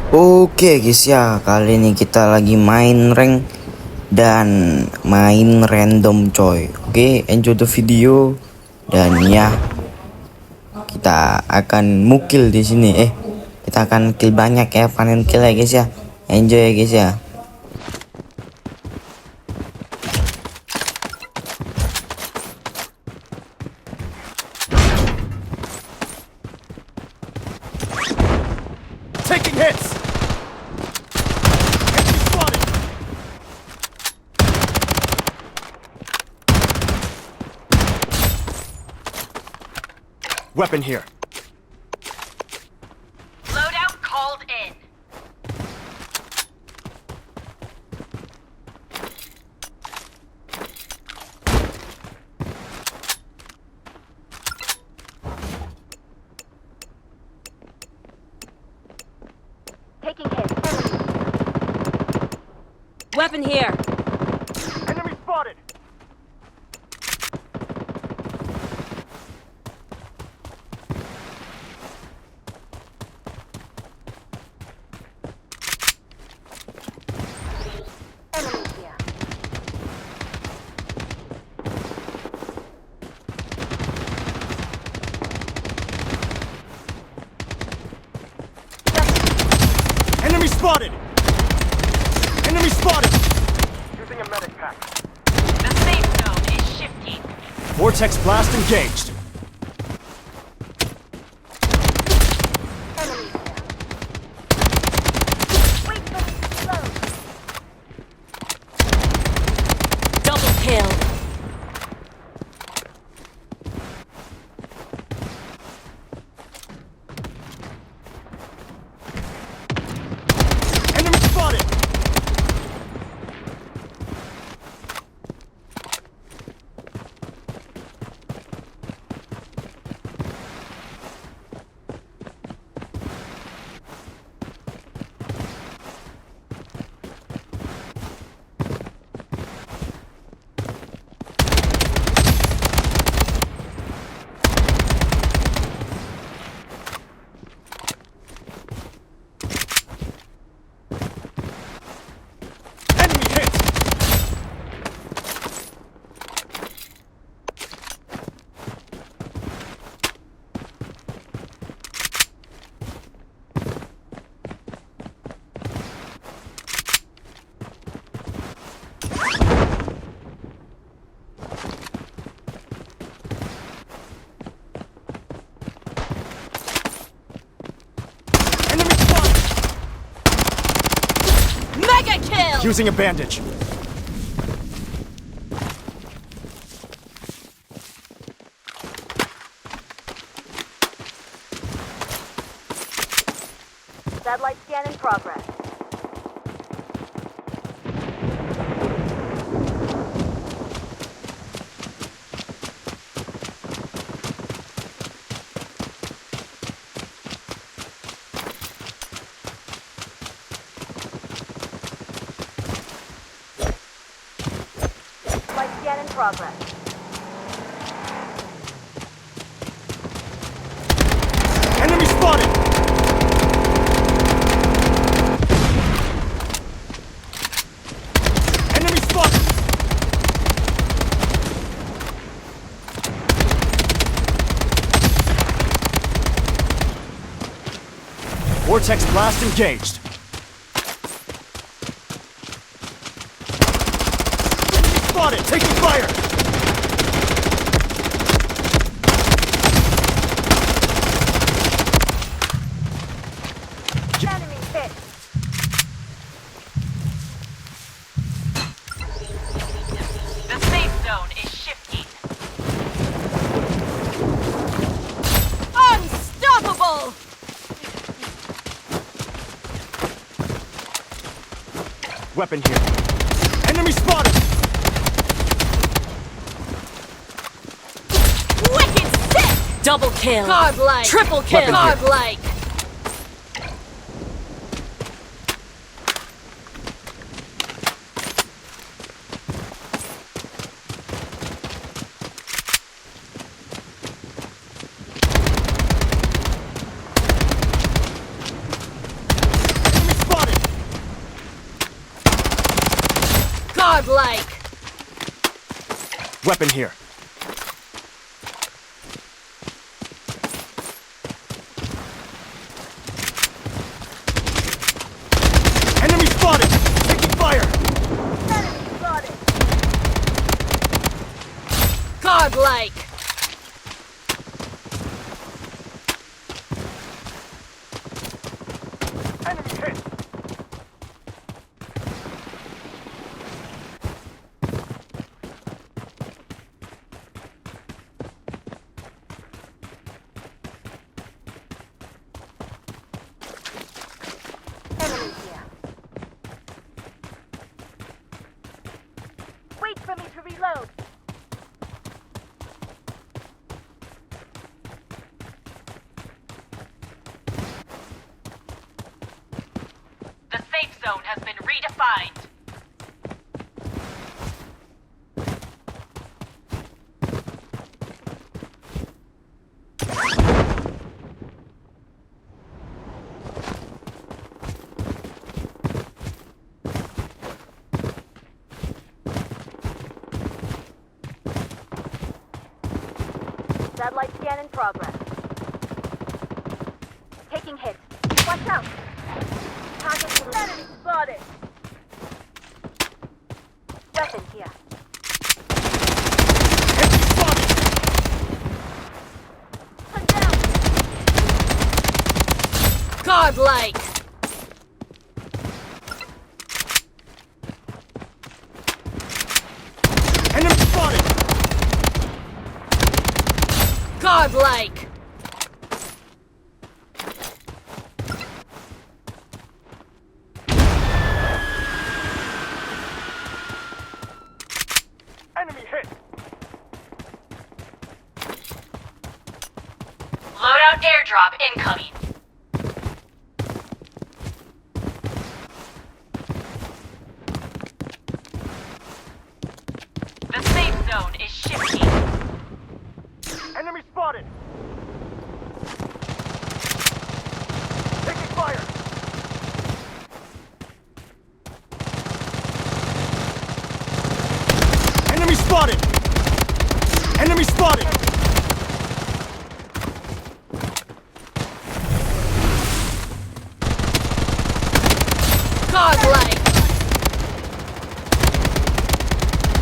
Oke guys ya, kali ini kita lagi main rank dan main random coy. Oke, enjoy the video dan ya kita akan mukil di sini. Kita akan kill banyak ya, panen kill ya guys ya. Enjoy ya guys ya. Taking hits! Enemy spotted! Weapon here. Loadout called in. Taking hit. Weapon here. Enemy spotted! Enemy here. Enemy spotted! Enemy spotted! Using a medic pack. The safe zone is shifting. Vortex blast engaged. Enemy here. Wait for the explode. Double kill. Enemy spotted! Enemy hit! Enemy spotted! Mega kill. Using a bandage. Satellite scan in progress. Satellite scan in progress. Enemy spotted! Enemy spotted! Vortex blast engaged. Enemy spotted! Taking fire! Enemy hit. The safe zone is shifting. Unstoppable! Weapon here. Enemy spotted! Wicked sick! Double kill. Godlike. Triple kill. Weapon here. Godlike. Godlike. Weapon here. Enemy spotted! Taking fire! Enemy spotted. Godlike. Enemy hit! Enemy here. Wait for me to reload. The safe zone has been redefined. Satellite scan in progress. Taking hits. Watch out. Target enemy spotted. Weapon here. Enemy spotted! Put down. Godlike. Enemy spotted! Godlike. Enemy hit! Loadout airdrop incoming. The safe zone is shifting. Enemy spotted! Taking fire! Enemy spotted! Enemy spotted! Godlike.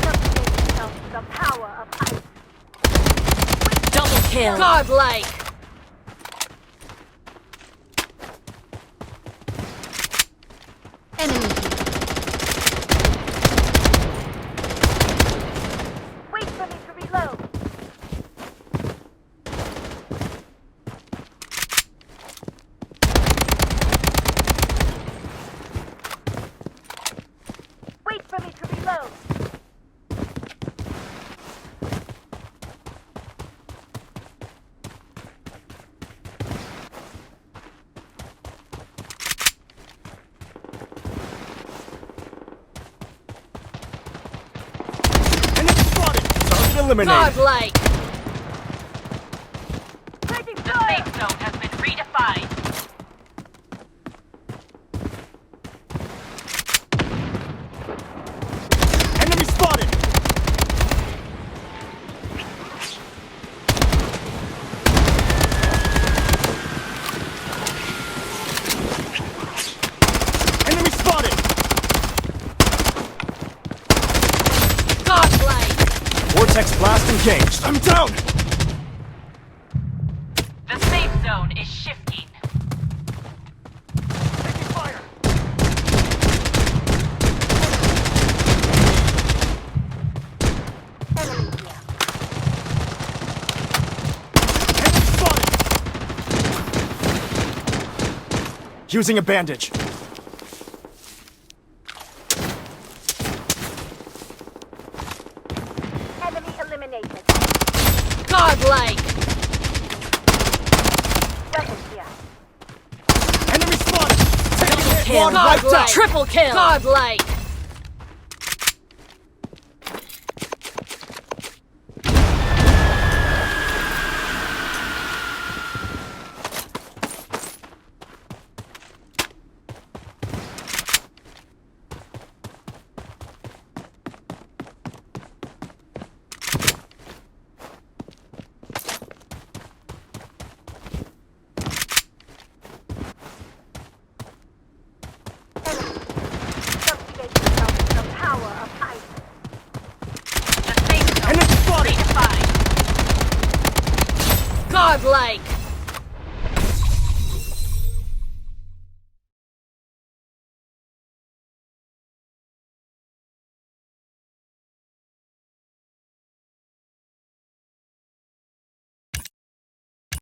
Subjugate yourself to the power of ice. Double kill. Godlike. Enemy here. Wait for me to reload. Wait for me to reload. Enemy spotted! Target eliminated! Godlike. Taking The fire. safe zone has been redefined. Enemy spotted! Enemy spotted! Godlike. Vortex blast engaged. I'm down! The safe zone is shifting. Taking fire! Enemy here. Enemy spotted! Using a bandage. Enemy eliminated. Godlike. Weapon here. Enemy spotted! Taking Double hit! kill. One wiped Godlike. out! Triple kill. Godlike. Godlike!